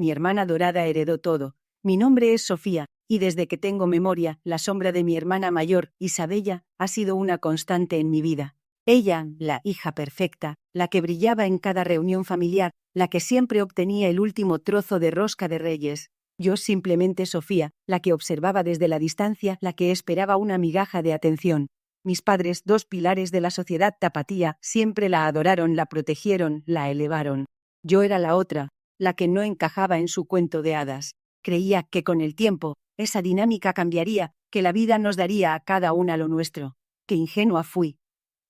Mi hermana dorada heredó todo. Mi nombre es Sofía, y desde que tengo memoria, la sombra de mi hermana mayor, Isabella, ha sido una constante en mi vida. Ella, la hija perfecta, la que brillaba en cada reunión familiar, la que siempre obtenía el último trozo de rosca de reyes. Yo simplemente Sofía, la que observaba desde la distancia, la que esperaba una migaja de atención. Mis padres, dos pilares de la sociedad tapatía, siempre la adoraron, la protegieron, la elevaron. Yo era la otra, la que no encajaba en su cuento de hadas. Creía que con el tiempo, esa dinámica cambiaría, que la vida nos daría a cada una lo nuestro. Qué ingenua fui.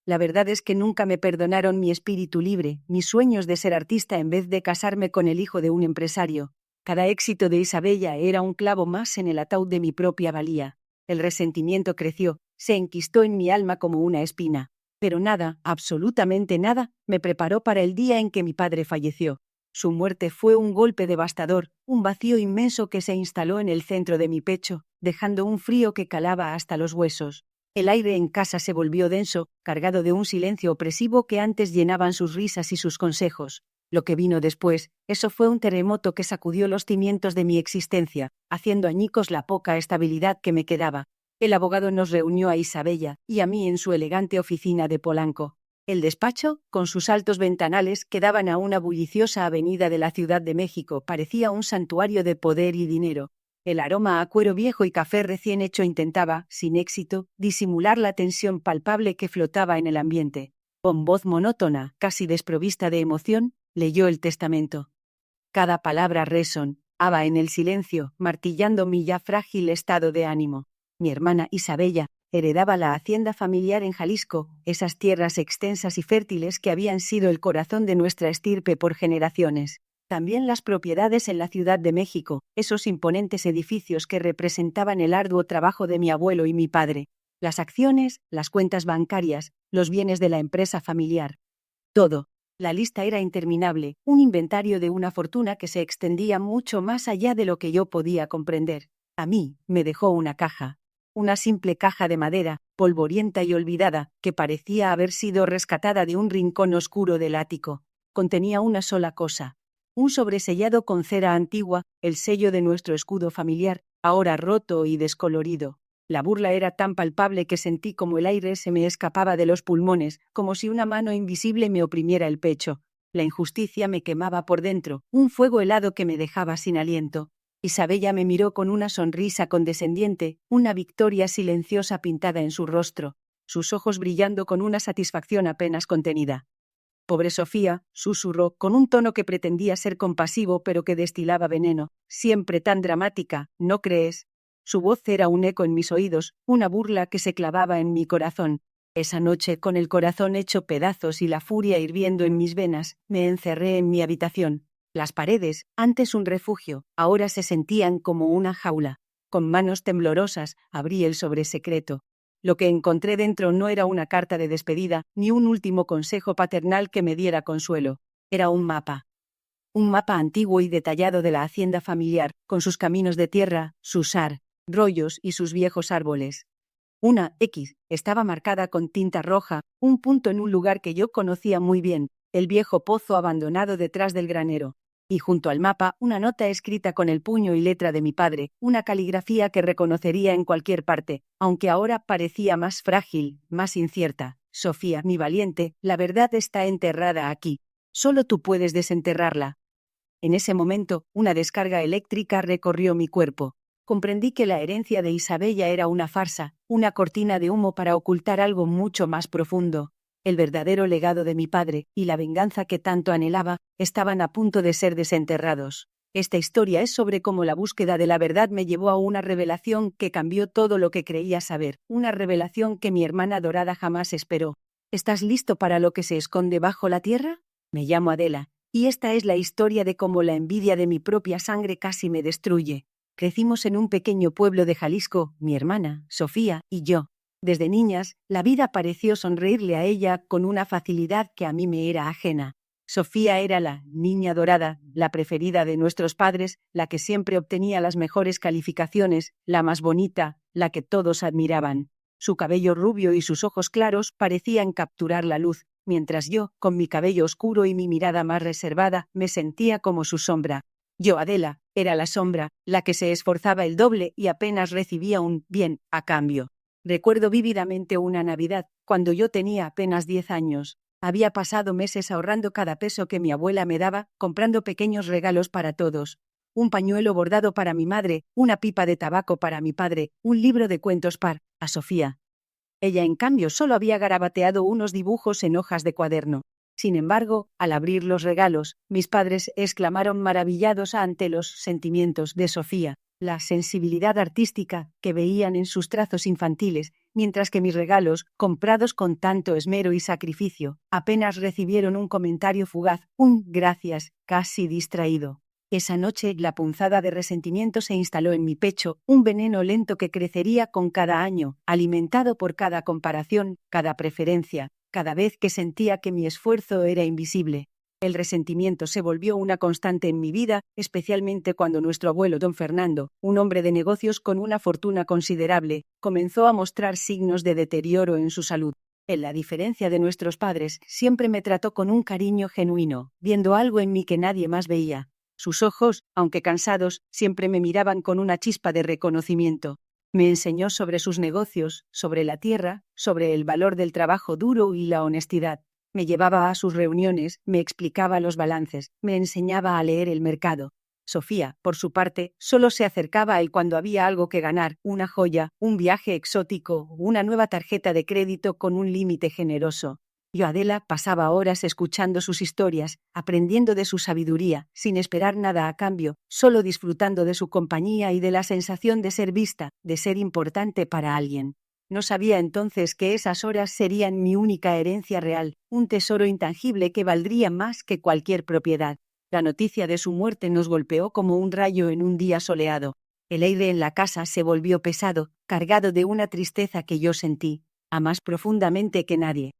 La verdad es que nunca me perdonaron mi espíritu libre, mis sueños de ser artista en vez de casarme con el hijo de un empresario. Cada éxito de Isabella era un clavo más en el ataúd de mi propia valía. El resentimiento creció, se enquistó en mi alma como una espina. Pero nada, absolutamente nada, me preparó para el día en que mi padre falleció. Su muerte fue un golpe devastador, un vacío inmenso que se instaló en el centro de mi pecho, dejando un frío que calaba hasta los huesos. El aire en casa se volvió denso, cargado de un silencio opresivo que antes llenaban sus risas y sus consejos. Lo que vino después, eso fue un terremoto que sacudió los cimientos de mi existencia, haciendo añicos la poca estabilidad que me quedaba. El abogado nos reunió a Isabella y a mí en su elegante oficina de Polanco. El despacho, con sus altos ventanales que daban a una bulliciosa avenida de la Ciudad de México, parecía un santuario de poder y dinero. El aroma a cuero viejo y café recién hecho intentaba, sin éxito, disimular la tensión palpable que flotaba en el ambiente. Con voz monótona, casi desprovista de emoción, leyó el testamento. Cada palabra resonaba en el silencio, martillando mi ya frágil estado de ánimo. Mi hermana Isabella heredaba la hacienda familiar en Jalisco, esas tierras extensas y fértiles que habían sido el corazón de nuestra estirpe por generaciones. También las propiedades en la Ciudad de México, esos imponentes edificios que representaban el arduo trabajo de mi abuelo y mi padre. Las acciones, las cuentas bancarias, los bienes de la empresa familiar. Todo. La lista era interminable, un inventario de una fortuna que se extendía mucho más allá de lo que yo podía comprender. A mí, me dejó una caja. Una simple caja de madera, polvorienta y olvidada, que parecía haber sido rescatada de un rincón oscuro del ático. Contenía una sola cosa. Un sobresellado con cera antigua, el sello de nuestro escudo familiar, ahora roto y descolorido. La burla era tan palpable que sentí como el aire se me escapaba de los pulmones, como si una mano invisible me oprimiera el pecho. La injusticia me quemaba por dentro, un fuego helado que me dejaba sin aliento. Isabella me miró con una sonrisa condescendiente, una victoria silenciosa pintada en su rostro, sus ojos brillando con una satisfacción apenas contenida. Pobre Sofía, susurró, con un tono que pretendía ser compasivo pero que destilaba veneno. Siempre tan dramática, ¿no crees? Su voz era un eco en mis oídos, una burla que se clavaba en mi corazón. Esa noche, con el corazón hecho pedazos y la furia hirviendo en mis venas, me encerré en mi habitación. Las paredes, antes un refugio, ahora se sentían como una jaula. Con manos temblorosas, abrí el sobresecreto. Lo que encontré dentro no era una carta de despedida, ni un último consejo paternal que me diera consuelo. Era un mapa. Un mapa antiguo y detallado de la hacienda familiar, con sus caminos de tierra, sus rollos y sus viejos árboles. Una X estaba marcada con tinta roja, un punto en un lugar que yo conocía muy bien, el viejo pozo abandonado detrás del granero. Y junto al mapa, una nota escrita con el puño y letra de mi padre, una caligrafía que reconocería en cualquier parte, aunque ahora parecía más frágil, más incierta. Sofía, mi valiente, la verdad está enterrada aquí. Solo tú puedes desenterrarla. En ese momento, una descarga eléctrica recorrió mi cuerpo. Comprendí que la herencia de Isabella era una farsa, una cortina de humo para ocultar algo mucho más profundo. El verdadero legado de mi padre, y la venganza que tanto anhelaba, estaban a punto de ser desenterrados. Esta historia es sobre cómo la búsqueda de la verdad me llevó a una revelación que cambió todo lo que creía saber, una revelación que mi hermana dorada jamás esperó. ¿Estás listo para lo que se esconde bajo la tierra? Me llamo Adela, y esta es la historia de cómo la envidia de mi propia sangre casi me destruye. Crecimos en un pequeño pueblo de Jalisco, mi hermana, Sofía y yo. Desde niñas, la vida pareció sonreírle a ella con una facilidad que a mí me era ajena. Sofía era la niña dorada, la preferida de nuestros padres, la que siempre obtenía las mejores calificaciones, la más bonita, la que todos admiraban. Su cabello rubio y sus ojos claros parecían capturar la luz, mientras yo, con mi cabello oscuro y mi mirada más reservada, me sentía como su sombra. Yo, Adela, era la sombra, la que se esforzaba el doble y apenas recibía un bien a cambio. Recuerdo vívidamente una Navidad, cuando yo tenía apenas 10 años. Había pasado meses ahorrando cada peso que mi abuela me daba, comprando pequeños regalos para todos. Un pañuelo bordado para mi madre, una pipa de tabaco para mi padre, un libro de cuentos para a Sofía. Ella, en cambio, solo había garabateado unos dibujos en hojas de cuaderno. Sin embargo, al abrir los regalos, mis padres exclamaron maravillados ante los sentimientos de Sofía, la sensibilidad artística que veían en sus trazos infantiles, mientras que mis regalos, comprados con tanto esmero y sacrificio, apenas recibieron un comentario fugaz, un gracias, casi distraído. Esa noche la punzada de resentimiento se instaló en mi pecho, un veneno lento que crecería con cada año, alimentado por cada comparación, cada preferencia, cada vez que sentía que mi esfuerzo era invisible. El resentimiento se volvió una constante en mi vida, especialmente cuando nuestro abuelo don Fernando, un hombre de negocios con una fortuna considerable, comenzó a mostrar signos de deterioro en su salud. En la diferencia de nuestros padres, siempre me trató con un cariño genuino, viendo algo en mí que nadie más veía. Sus ojos, aunque cansados, siempre me miraban con una chispa de reconocimiento. Me enseñó sobre sus negocios, sobre la tierra, sobre el valor del trabajo duro y la honestidad. Me llevaba a sus reuniones, me explicaba los balances, me enseñaba a leer el mercado. Sofía, por su parte, solo se acercaba a él cuando había algo que ganar, una joya, un viaje exótico, una nueva tarjeta de crédito con un límite generoso. Yo, Adela, pasaba horas escuchando sus historias, aprendiendo de su sabiduría, sin esperar nada a cambio, solo disfrutando de su compañía y de la sensación de ser vista, de ser importante para alguien. No sabía entonces que esas horas serían mi única herencia real, un tesoro intangible que valdría más que cualquier propiedad. La noticia de su muerte nos golpeó como un rayo en un día soleado. El aire en la casa se volvió pesado, cargado de una tristeza que yo sentí, a más profundamente que nadie.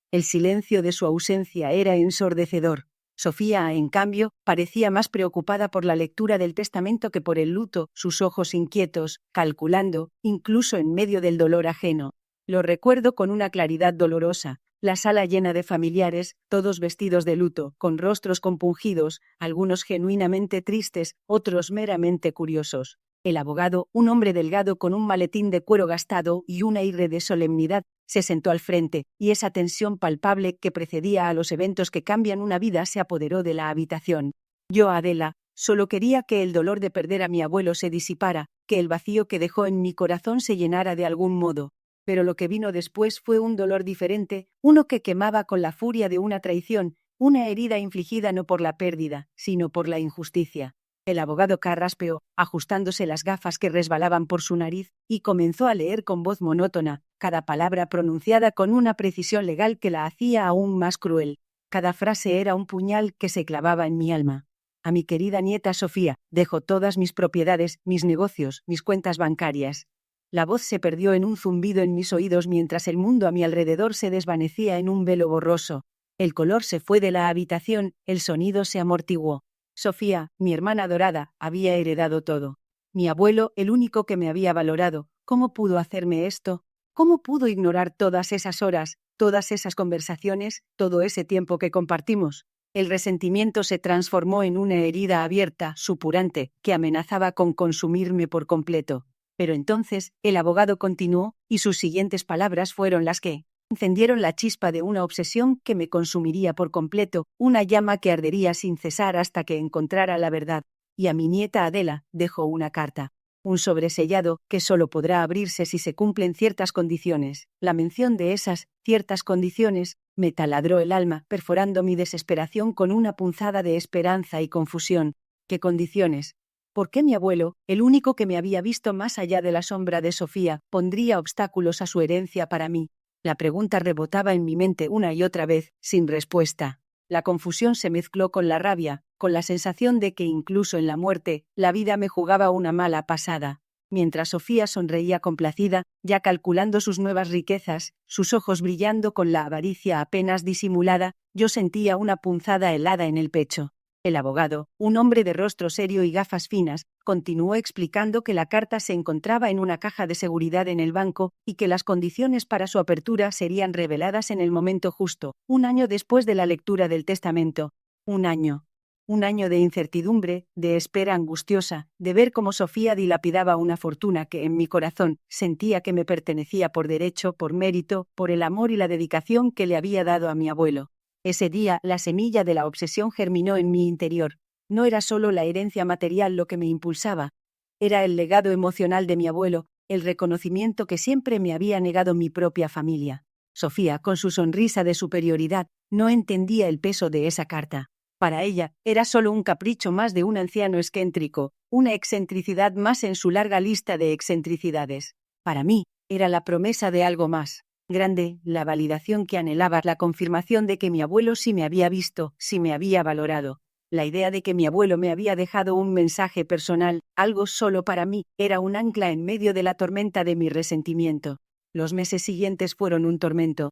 El silencio de su ausencia era ensordecedor. Sofía, en cambio, parecía más preocupada por la lectura del testamento que por el luto, sus ojos inquietos, calculando, incluso en medio del dolor ajeno. Lo recuerdo con una claridad dolorosa. La sala llena de familiares, todos vestidos de luto, con rostros compungidos, algunos genuinamente tristes, otros meramente curiosos. El abogado, un hombre delgado con un maletín de cuero gastado y un aire de solemnidad, se sentó al frente, y esa tensión palpable que precedía a los eventos que cambian una vida se apoderó de la habitación. Yo, Adela, solo quería que el dolor de perder a mi abuelo se disipara, que el vacío que dejó en mi corazón se llenara de algún modo. Pero lo que vino después fue un dolor diferente, uno que quemaba con la furia de una traición, una herida infligida no por la pérdida, sino por la injusticia. El abogado carraspeó, ajustándose las gafas que resbalaban por su nariz, y comenzó a leer con voz monótona, cada palabra pronunciada con una precisión legal que la hacía aún más cruel. Cada frase era un puñal que se clavaba en mi alma. A mi querida nieta Sofía, dejo todas mis propiedades, mis negocios, mis cuentas bancarias. La voz se perdió en un zumbido en mis oídos mientras el mundo a mi alrededor se desvanecía en un velo borroso. El color se fue de la habitación, el sonido se amortiguó. Sofía, mi hermana adorada, había heredado todo. Mi abuelo, el único que me había valorado, ¿cómo pudo hacerme esto? ¿Cómo pudo ignorar todas esas horas, todas esas conversaciones, todo ese tiempo que compartimos? El resentimiento se transformó en una herida abierta, supurante, que amenazaba con consumirme por completo. Pero entonces, el abogado continuó, y sus siguientes palabras fueron las que encendieron la chispa de una obsesión que me consumiría por completo, una llama que ardería sin cesar hasta que encontrara la verdad. Y a mi nieta Adela dejó una carta. Un sobresellado que solo podrá abrirse si se cumplen ciertas condiciones. La mención de esas ciertas condiciones me taladró el alma, perforando mi desesperación con una punzada de esperanza y confusión. ¿Qué condiciones? ¿Por qué mi abuelo, el único que me había visto más allá de la sombra de Sofía, pondría obstáculos a su herencia para mí? La pregunta rebotaba en mi mente una y otra vez, sin respuesta. La confusión se mezcló con la rabia, con la sensación de que incluso en la muerte, la vida me jugaba una mala pasada. Mientras Sofía sonreía complacida, ya calculando sus nuevas riquezas, sus ojos brillando con la avaricia apenas disimulada, yo sentía una punzada helada en el pecho. El abogado, un hombre de rostro serio y gafas finas, continuó explicando que la carta se encontraba en una caja de seguridad en el banco y que las condiciones para su apertura serían reveladas en el momento justo, un año después de la lectura del testamento. Un año. un año de incertidumbre, de espera angustiosa, de ver cómo Sofía dilapidaba una fortuna que en mi corazón sentía que me pertenecía por derecho, por mérito, por el amor y la dedicación que le había dado a mi abuelo. Ese día, la semilla de la obsesión germinó en mi interior. No era solo la herencia material lo que me impulsaba, era el legado emocional de mi abuelo, el reconocimiento que siempre me había negado mi propia familia. Sofía, con su sonrisa de superioridad, no entendía el peso de esa carta. Para ella, era solo un capricho más de un anciano excéntrico, una excentricidad más en su larga lista de excentricidades. Para mí, era la promesa de algo más grande, la validación que anhelaba, la confirmación de que mi abuelo sí me había visto, sí me había valorado. La idea de que mi abuelo me había dejado un mensaje personal, algo solo para mí, era un ancla en medio de la tormenta de mi resentimiento. Los meses siguientes fueron un tormento.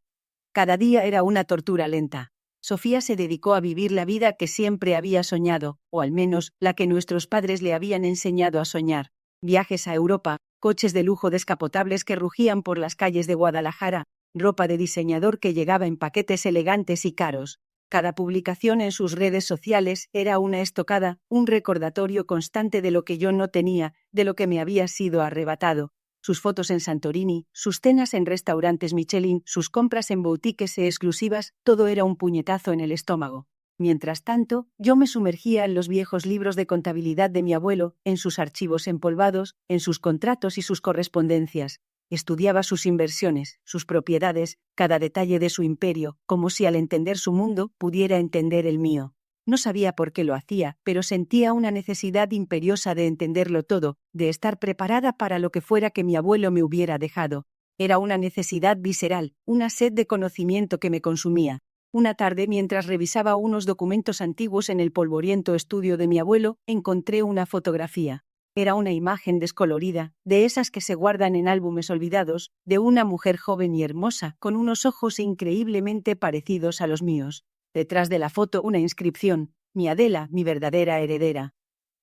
Cada día era una tortura lenta. Sofía se dedicó a vivir la vida que siempre había soñado, o al menos la que nuestros padres le habían enseñado a soñar. Viajes a Europa, coches de lujo descapotables que rugían por las calles de Guadalajara, ropa de diseñador que llegaba en paquetes elegantes y caros. Cada publicación en sus redes sociales era una estocada, un recordatorio constante de lo que yo no tenía, de lo que me había sido arrebatado. Sus fotos en Santorini, sus cenas en restaurantes Michelin, sus compras en boutiques exclusivas, todo era un puñetazo en el estómago. Mientras tanto, yo me sumergía en los viejos libros de contabilidad de mi abuelo, en sus archivos empolvados, en sus contratos y sus correspondencias. Estudiaba sus inversiones, sus propiedades, cada detalle de su imperio, como si al entender su mundo pudiera entender el mío. No sabía por qué lo hacía, pero sentía una necesidad imperiosa de entenderlo todo, de estar preparada para lo que fuera que mi abuelo me hubiera dejado. Era una necesidad visceral, una sed de conocimiento que me consumía. Una tarde, mientras revisaba unos documentos antiguos en el polvoriento estudio de mi abuelo, encontré una fotografía. Era una imagen descolorida, de esas que se guardan en álbumes olvidados, de una mujer joven y hermosa, con unos ojos increíblemente parecidos a los míos. Detrás de la foto una inscripción: mi Adela, mi verdadera heredera.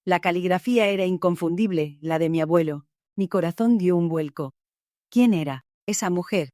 La caligrafía era inconfundible, la de mi abuelo. Mi corazón dio un vuelco. ¿Quién era esa mujer?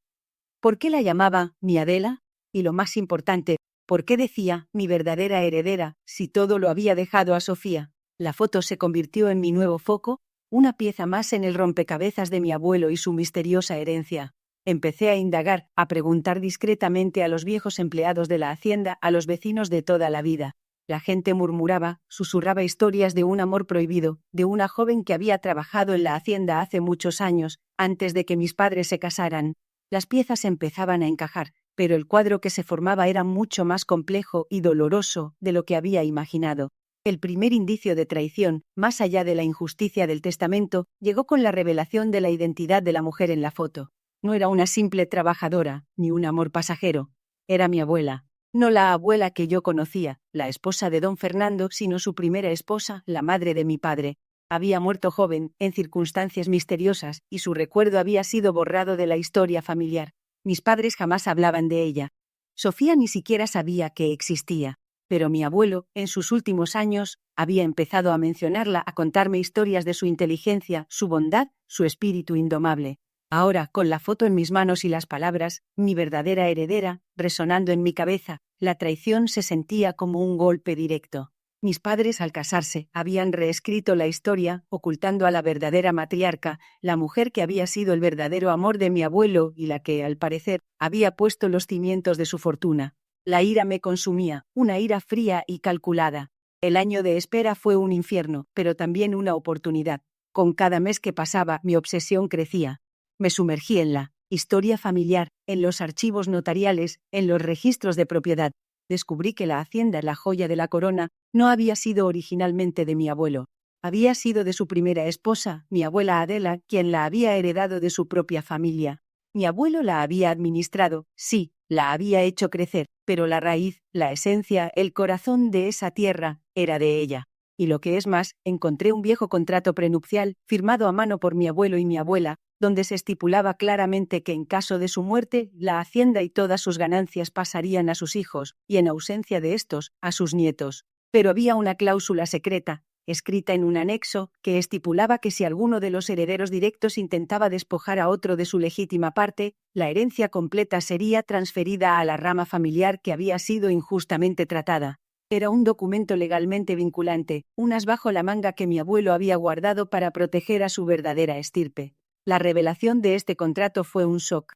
¿Por qué la llamaba mi Adela? Y lo más importante, ¿por qué decía mi verdadera heredera si todo lo había dejado a Sofía? La foto se convirtió en mi nuevo foco, una pieza más en el rompecabezas de mi abuelo y su misteriosa herencia. Empecé a indagar, a preguntar discretamente a los viejos empleados de la hacienda, a los vecinos de toda la vida. La gente murmuraba, susurraba historias de un amor prohibido, de una joven que había trabajado en la hacienda hace muchos años, antes de que mis padres se casaran. Las piezas empezaban a encajar, pero el cuadro que se formaba era mucho más complejo y doloroso de lo que había imaginado. El primer indicio de traición, más allá de la injusticia del testamento, llegó con la revelación de la identidad de la mujer en la foto. No era una simple trabajadora, ni un amor pasajero. Era mi abuela. No la abuela que yo conocía, la esposa de don Fernando, sino su primera esposa, la madre de mi padre. Había muerto joven, en circunstancias misteriosas, y su recuerdo había sido borrado de la historia familiar. Mis padres jamás hablaban de ella. Sofía ni siquiera sabía que existía. Pero mi abuelo, en sus últimos años, había empezado a mencionarla, a contarme historias de su inteligencia, su bondad, su espíritu indomable. Ahora, con la foto en mis manos y las palabras, mi verdadera heredera, resonando en mi cabeza, la traición se sentía como un golpe directo. Mis padres, al casarse, habían reescrito la historia, ocultando a la verdadera matriarca, la mujer que había sido el verdadero amor de mi abuelo y la que, al parecer, había puesto los cimientos de su fortuna. La ira me consumía, una ira fría y calculada. El año de espera fue un infierno, pero también una oportunidad. Con cada mes que pasaba, mi obsesión crecía. Me sumergí en la historia familiar, en los archivos notariales, en los registros de propiedad. Descubrí que la hacienda, la joya de la corona, no había sido originalmente de mi abuelo. Había sido de su primera esposa, mi abuela Adela, quien la había heredado de su propia familia. Mi abuelo la había administrado, sí, la había hecho crecer, pero la raíz, la esencia, el corazón de esa tierra, era de ella. Y lo que es más, encontré un viejo contrato prenupcial, firmado a mano por mi abuelo y mi abuela, donde se estipulaba claramente que en caso de su muerte, la hacienda y todas sus ganancias pasarían a sus hijos, y en ausencia de estos, a sus nietos. Pero había una cláusula secreta, escrita en un anexo, que estipulaba que si alguno de los herederos directos intentaba despojar a otro de su legítima parte, la herencia completa sería transferida a la rama familiar que había sido injustamente tratada. Era un documento legalmente vinculante, un as bajo la manga que mi abuelo había guardado para proteger a su verdadera estirpe. La revelación de este contrato fue un shock.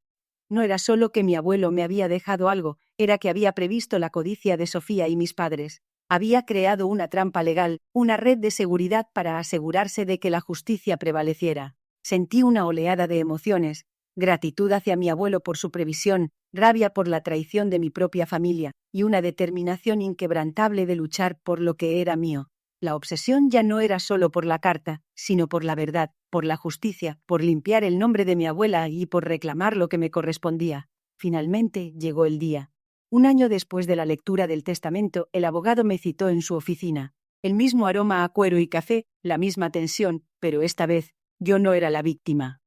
No era solo que mi abuelo me había dejado algo, era que había previsto la codicia de Sofía y mis padres. Había creado una trampa legal, una red de seguridad para asegurarse de que la justicia prevaleciera. Sentí una oleada de emociones, gratitud hacia mi abuelo por su previsión, rabia por la traición de mi propia familia, y una determinación inquebrantable de luchar por lo que era mío. La obsesión ya no era solo por la carta, sino por la verdad, por la justicia, por limpiar el nombre de mi abuela y por reclamar lo que me correspondía. Finalmente llegó el día. Un año después de la lectura del testamento, el abogado me citó en su oficina. El mismo aroma a cuero y café, la misma tensión, pero esta vez, yo no era la víctima.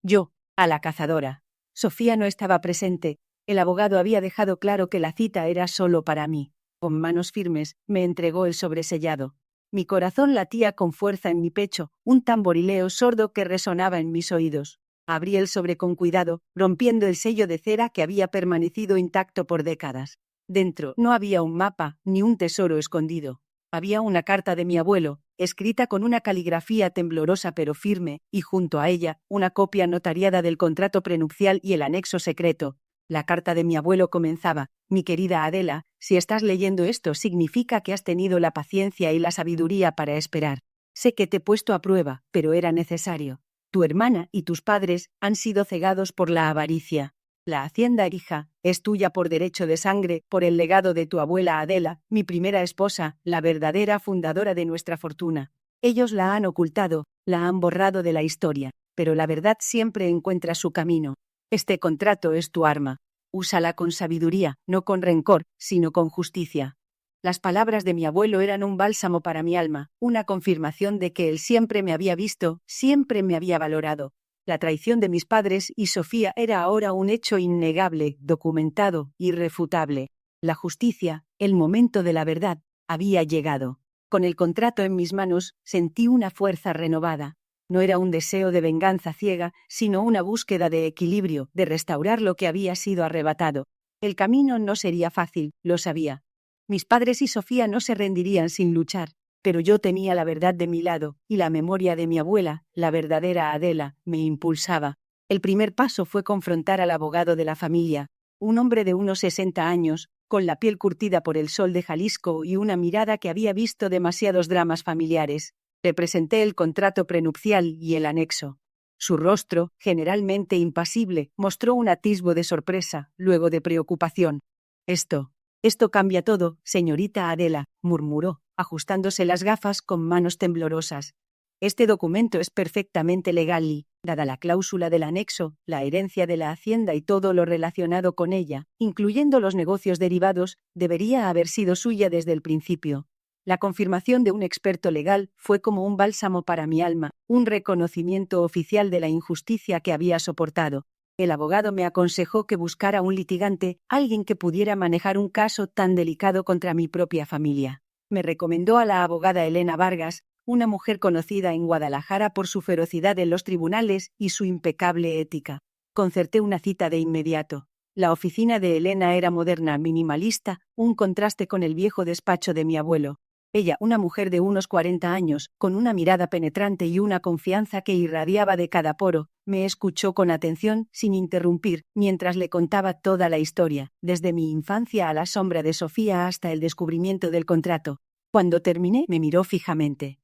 Yo, a la cazadora. Sofía no estaba presente. El abogado había dejado claro que la cita era solo para mí. Con manos firmes, me entregó el sobresellado. Mi corazón latía con fuerza en mi pecho, un tamborileo sordo que resonaba en mis oídos. Abrí el sobre con cuidado, rompiendo el sello de cera que había permanecido intacto por décadas. Dentro no había un mapa, ni un tesoro escondido. Había una carta de mi abuelo, escrita con una caligrafía temblorosa pero firme, y junto a ella, una copia notariada del contrato prenupcial y el anexo secreto. La carta de mi abuelo comenzaba: mi querida Adela, si estás leyendo esto significa que has tenido la paciencia y la sabiduría para esperar. Sé que te he puesto a prueba, pero era necesario. Tu hermana y tus padres han sido cegados por la avaricia. La hacienda, hija, es tuya por derecho de sangre, por el legado de tu abuela Adela, mi primera esposa, la verdadera fundadora de nuestra fortuna. Ellos la han ocultado, la han borrado de la historia, pero la verdad siempre encuentra su camino. Este contrato es tu arma. Úsala con sabiduría, no con rencor, sino con justicia. Las palabras de mi abuelo eran un bálsamo para mi alma, una confirmación de que él siempre me había visto, siempre me había valorado. La traición de mis padres y Sofía era ahora un hecho innegable, documentado, irrefutable. La justicia, el momento de la verdad, había llegado. Con el contrato en mis manos, sentí una fuerza renovada. No era un deseo de venganza ciega, sino una búsqueda de equilibrio, de restaurar lo que había sido arrebatado. El camino no sería fácil, lo sabía. Mis padres y Sofía no se rendirían sin luchar. Pero yo tenía la verdad de mi lado, y la memoria de mi abuela, la verdadera Adela, me impulsaba. El primer paso fue confrontar al abogado de la familia, un hombre de unos 60 años, con la piel curtida por el sol de Jalisco y una mirada que había visto demasiados dramas familiares. Le presenté el contrato prenupcial y el anexo. Su rostro, generalmente impasible, mostró un atisbo de sorpresa, luego de preocupación. Esto cambia todo, señorita Adela, murmuró, ajustándose las gafas con manos temblorosas. Este documento es perfectamente legal y, dada la cláusula del anexo, la herencia de la hacienda y todo lo relacionado con ella, incluyendo los negocios derivados, debería haber sido suya desde el principio. La confirmación de un experto legal fue como un bálsamo para mi alma, un reconocimiento oficial de la injusticia que había soportado. El abogado me aconsejó que buscara un litigante, alguien que pudiera manejar un caso tan delicado contra mi propia familia. Me recomendó a la abogada Elena Vargas, una mujer conocida en Guadalajara por su ferocidad en los tribunales y su impecable ética. Concerté una cita de inmediato. La oficina de Elena era moderna, minimalista, un contraste con el viejo despacho de mi abuelo. Ella, una mujer de unos 40 años, con una mirada penetrante y una confianza que irradiaba de cada poro, me escuchó con atención, sin interrumpir, mientras le contaba toda la historia, desde mi infancia a la sombra de Sofía hasta el descubrimiento del contrato. Cuando terminé, me miró fijamente.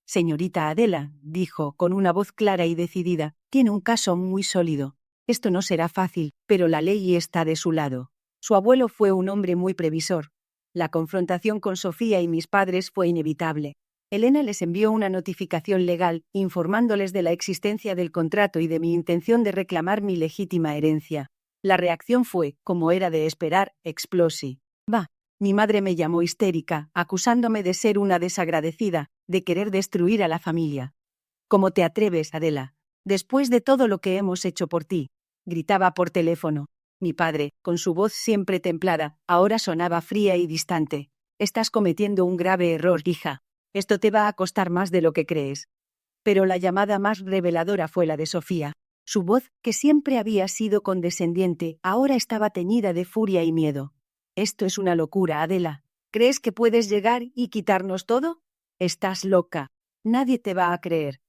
Señorita Adela, dijo, con una voz clara y decidida, tiene un caso muy sólido. Esto no será fácil, pero la ley está de su lado. Su abuelo fue un hombre muy previsor. La confrontación con Sofía y mis padres fue inevitable. Elena les envió una notificación legal, informándoles de la existencia del contrato y de mi intención de reclamar mi legítima herencia. La reacción fue, como era de esperar, explosiva. Mi madre me llamó histérica, acusándome de ser una desagradecida, de querer destruir a la familia. ¿Cómo te atreves, Adela? Después de todo lo que hemos hecho por ti, gritaba por teléfono. Mi padre, con su voz siempre templada, ahora sonaba fría y distante. Estás cometiendo un grave error, hija. Esto te va a costar más de lo que crees. Pero la llamada más reveladora fue la de Sofía. Su voz, que siempre había sido condescendiente, ahora estaba teñida de furia y miedo. Esto es una locura, Adela. ¿Crees que puedes llegar y quitarnos todo? Estás loca. Nadie te va a creer.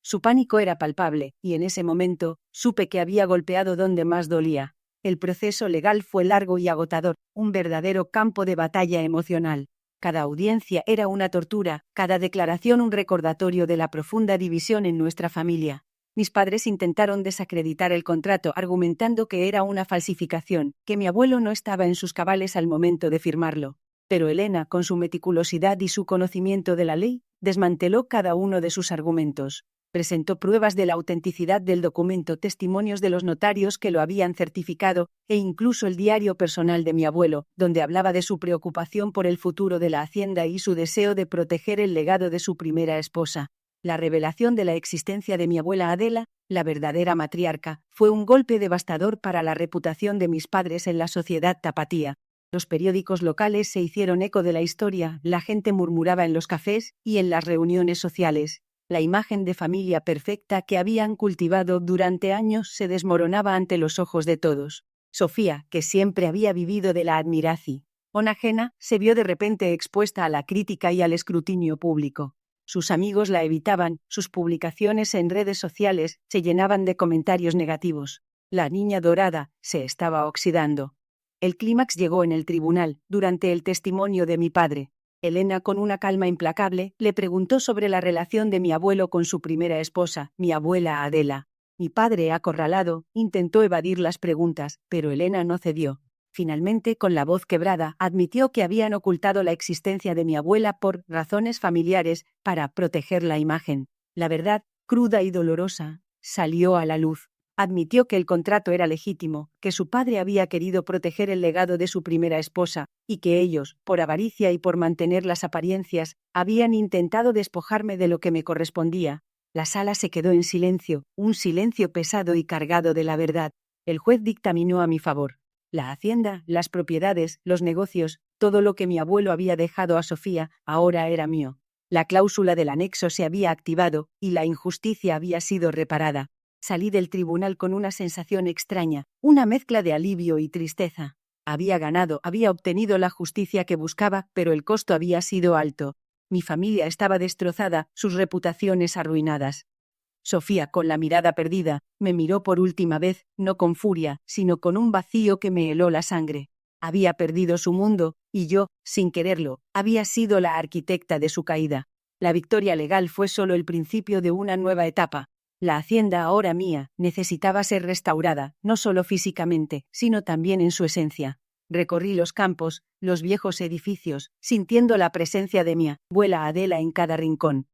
Su pánico era palpable, y en ese momento supe que había golpeado donde más dolía. El proceso legal fue largo y agotador, un verdadero campo de batalla emocional. Cada audiencia era una tortura, cada declaración un recordatorio de la profunda división en nuestra familia. Mis padres intentaron desacreditar el contrato argumentando que era una falsificación, que mi abuelo no estaba en sus cabales al momento de firmarlo. Pero Elena, con su meticulosidad y su conocimiento de la ley, desmanteló cada uno de sus argumentos. Presentó pruebas de la autenticidad del documento, testimonios de los notarios que lo habían certificado, e incluso el diario personal de mi abuelo, donde hablaba de su preocupación por el futuro de la hacienda y su deseo de proteger el legado de su primera esposa. La revelación de la existencia de mi abuela Adela, la verdadera matriarca, fue un golpe devastador para la reputación de mis padres en la sociedad tapatía. Los periódicos locales se hicieron eco de la historia, la gente murmuraba en los cafés y en las reuniones sociales. La imagen de familia perfecta que habían cultivado durante años se desmoronaba ante los ojos de todos. Sofía, que siempre había vivido de la admiración ajena, se vio de repente expuesta a la crítica y al escrutinio público. Sus amigos la evitaban, sus publicaciones en redes sociales se llenaban de comentarios negativos. La niña dorada se estaba oxidando. El clímax llegó en el tribunal, durante el testimonio de mi padre. Elena, con una calma implacable, le preguntó sobre la relación de mi abuelo con su primera esposa, mi abuela Adela. Mi padre, acorralado, intentó evadir las preguntas, pero Elena no cedió. Finalmente, con la voz quebrada, admitió que habían ocultado la existencia de mi abuela por razones familiares para proteger la imagen. La verdad, cruda y dolorosa, salió a la luz. Admitió que el contrato era legítimo, que su padre había querido proteger el legado de su primera esposa, y que ellos, por avaricia y por mantener las apariencias, habían intentado despojarme de lo que me correspondía. La sala se quedó en silencio, un silencio pesado y cargado de la verdad. El juez dictaminó a mi favor. La hacienda, las propiedades, los negocios, todo lo que mi abuelo había dejado a Sofía, ahora era mío. La cláusula del anexo se había activado, y la injusticia había sido reparada. Salí del tribunal con una sensación extraña, una mezcla de alivio y tristeza. Había ganado, había obtenido la justicia que buscaba, pero el costo había sido alto. Mi familia estaba destrozada, sus reputaciones arruinadas. Sofía, con la mirada perdida, me miró por última vez, no con furia, sino con un vacío que me heló la sangre. Había perdido su mundo, y yo, sin quererlo, había sido la arquitecta de su caída. La victoria legal fue solo el principio de una nueva etapa. La hacienda, ahora mía, necesitaba ser restaurada, no solo físicamente, sino también en su esencia. Recorrí los campos, los viejos edificios, sintiendo la presencia de mi abuela Adela en cada rincón.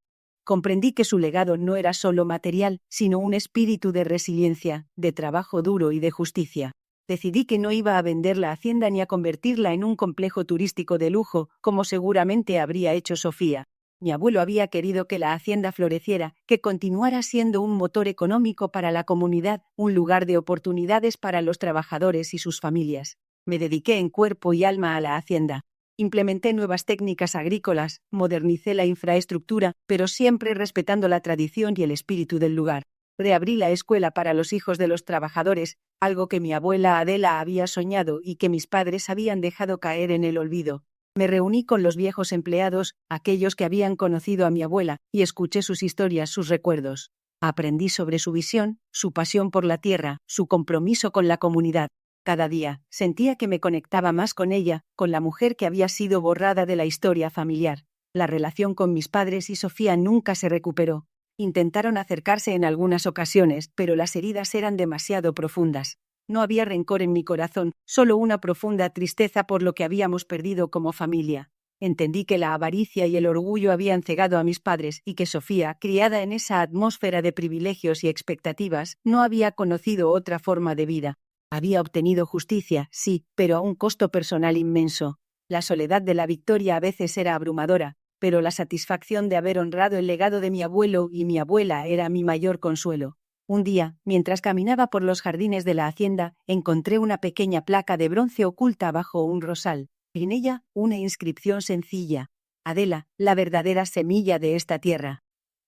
Comprendí que su legado no era solo material, sino un espíritu de resiliencia, de trabajo duro y de justicia. Decidí que no iba a vender la hacienda ni a convertirla en un complejo turístico de lujo, como seguramente habría hecho Sofía. Mi abuelo había querido que la hacienda floreciera, que continuara siendo un motor económico para la comunidad, un lugar de oportunidades para los trabajadores y sus familias. Me dediqué en cuerpo y alma a la hacienda. Implementé nuevas técnicas agrícolas, modernicé la infraestructura, pero siempre respetando la tradición y el espíritu del lugar. Reabrí la escuela para los hijos de los trabajadores, algo que mi abuela Adela había soñado y que mis padres habían dejado caer en el olvido. Me reuní con los viejos empleados, aquellos que habían conocido a mi abuela, y escuché sus historias, sus recuerdos. Aprendí sobre su visión, su pasión por la tierra, su compromiso con la comunidad. Cada día, sentía que me conectaba más con ella, con la mujer que había sido borrada de la historia familiar. La relación con mis padres y Sofía nunca se recuperó. Intentaron acercarse en algunas ocasiones, pero las heridas eran demasiado profundas. No había rencor en mi corazón, solo una profunda tristeza por lo que habíamos perdido como familia. Entendí que la avaricia y el orgullo habían cegado a mis padres y que Sofía, criada en esa atmósfera de privilegios y expectativas, no había conocido otra forma de vida. Había obtenido justicia, sí, pero a un costo personal inmenso. La soledad de la victoria a veces era abrumadora, pero la satisfacción de haber honrado el legado de mi abuelo y mi abuela era mi mayor consuelo. Un día, mientras caminaba por los jardines de la hacienda, encontré una pequeña placa de bronce oculta bajo un rosal. En ella, una inscripción sencilla: Adela, la verdadera semilla de esta tierra.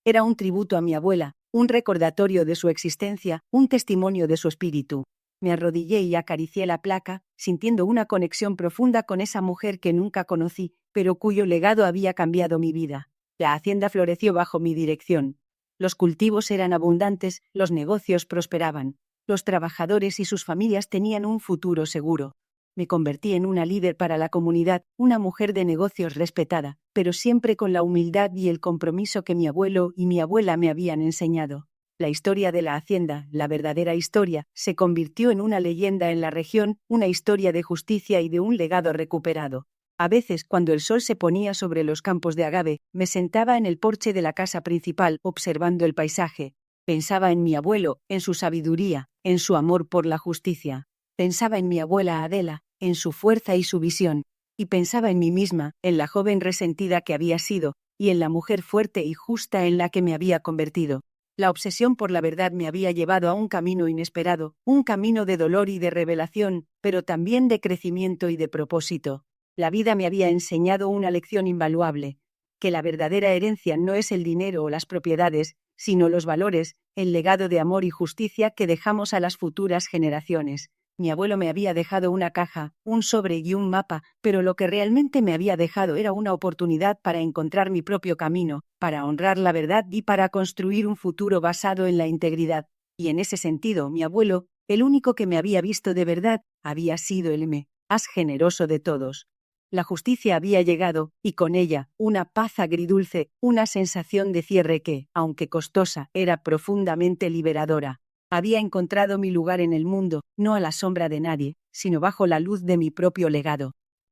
Era un tributo a mi abuela, un recordatorio de su existencia, un testimonio de su espíritu. Me arrodillé y acaricié la placa, sintiendo una conexión profunda con esa mujer que nunca conocí, pero cuyo legado había cambiado mi vida. La hacienda floreció bajo mi dirección. Los cultivos eran abundantes, los negocios prosperaban. Los trabajadores y sus familias tenían un futuro seguro. Me convertí en una líder para la comunidad, una mujer de negocios respetada, pero siempre con la humildad y el compromiso que mi abuelo y mi abuela me habían enseñado. La historia de la hacienda, la verdadera historia, se convirtió en una leyenda en la región, una historia de justicia y de un legado recuperado. A veces, cuando el sol se ponía sobre los campos de agave, me sentaba en el porche de la casa principal, observando el paisaje. Pensaba en mi abuelo, en su sabiduría, en su amor por la justicia. Pensaba en mi abuela Adela, en su fuerza y su visión. Y pensaba en mí misma, en la joven resentida que había sido, y en la mujer fuerte y justa en la que me había convertido. La obsesión por la verdad me había llevado a un camino inesperado, un camino de dolor y de revelación, pero también de crecimiento y de propósito. La vida me había enseñado una lección invaluable, que la verdadera herencia no es el dinero o las propiedades, sino los valores, el legado de amor y justicia que dejamos a las futuras generaciones. Mi abuelo me había dejado una caja, un sobre y un mapa, pero lo que realmente me había dejado era una oportunidad para encontrar mi propio camino, para honrar la verdad y para construir un futuro basado en la integridad. Y en ese sentido, mi abuelo, el único que me había visto de verdad, había sido el más generoso de todos. La justicia había llegado, y con ella, una paz agridulce, una sensación de cierre que, aunque costosa, era profundamente liberadora. Había encontrado mi lugar en el mundo, no a la sombra de nadie, sino bajo la luz de mi propio legado.